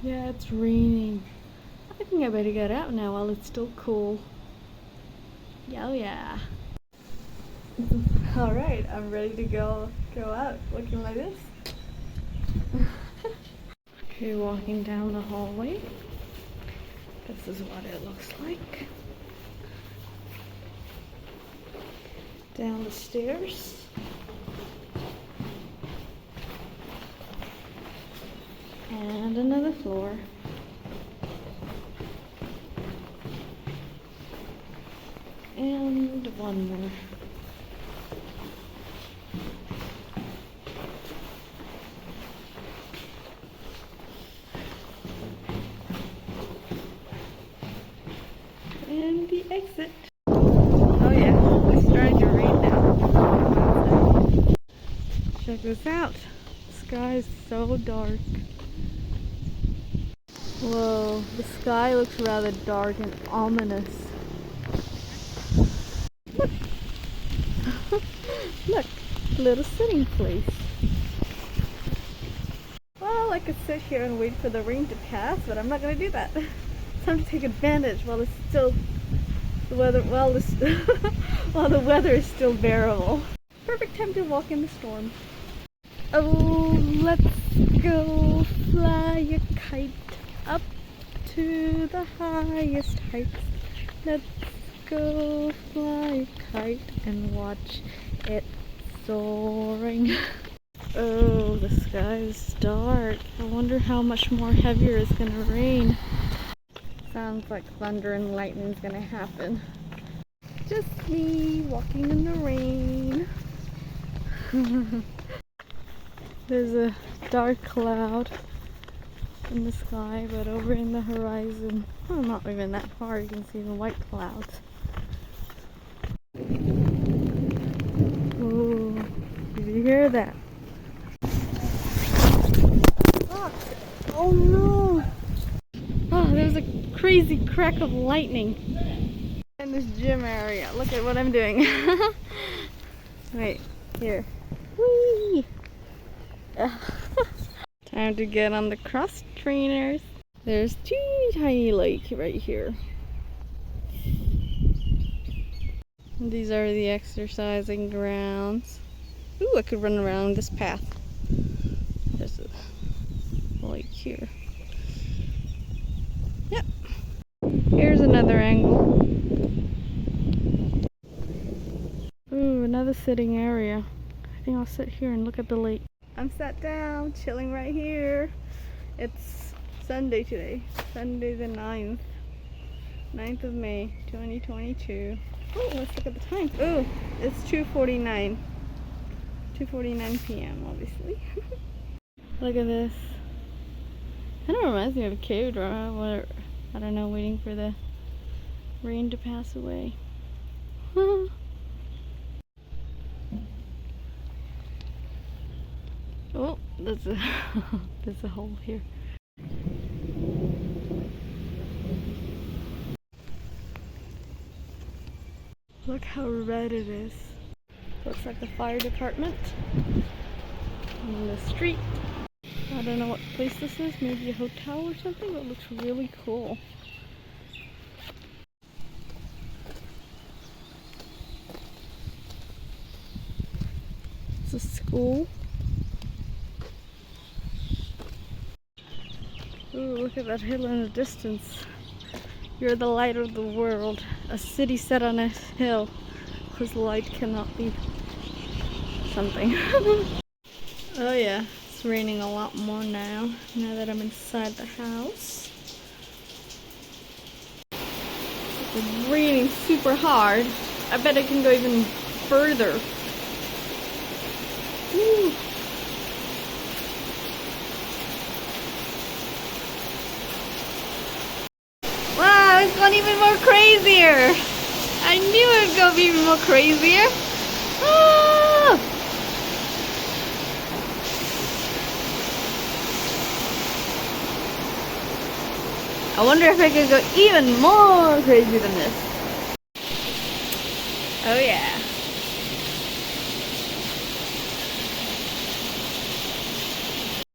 Yeah, it's raining. I think I better get out now while it's still cool. Oh yeah. Alright, I'm ready to go out looking like this. Okay, walking down the hallway. This is what it looks like. Down the stairs. And another floor. And one more. And the exit. Oh yeah, it's starting to rain now. Check this out. The sky is so dark. Whoa, the sky looks rather dark and ominous. Look! Look, little sitting place. Well, I could sit here and wait for the rain to pass, but I'm not gonna do that. Time to take advantage while it's still while the weather is still bearable. Perfect time to walk in the storm. Oh, let's go fly a kite up to the highest heights. Let's go fly a kite and watch it soaring. Oh, the sky is dark. I wonder how much more heavier it's gonna rain. Sounds like thunder and lightning is gonna happen. Just me walking in the rain. There's a dark cloud in the sky, but over in the horizon, well, not even that far, you can see the white clouds. Oh, did you hear that? Oh no! Oh, there's a crazy crack of lightning in this gym area. Look at what I'm doing. Wait, here. Whee! Time to get on the cross trainers. There's teeny tiny lake right here. And these are the exercising grounds. Ooh, I could run around this path. There's a lake here. Yep. Here's another angle. Ooh, another sitting area. I think I'll sit here and look at the lake. I'm sat down, chilling right here. It's Sunday today. Sunday the 9th. 9th of May, 2022. Oh, let's look at the time. Oh, it's 2:49. 2:49 p.m. obviously. Look at this. Kind of reminds me of a cave drama where, I don't know, waiting for the rain to pass away. Oh, there's a hole here. Look how red it is. Looks like the fire department on the street. I don't know what place this is, maybe a hotel or something, but it looks really cool. It's a school. Ooh, look at that hill in the distance. You're the light of the world. A city set on a hill whose light cannot be something. Oh yeah, it's raining a lot more now that I'm inside the house. It's raining super hard. I bet it can go even further. Woo. Wow, it's gone even more crazier. I knew it was gonna be even more crazier. Ah! I wonder if I could go even more crazy than this. Oh yeah.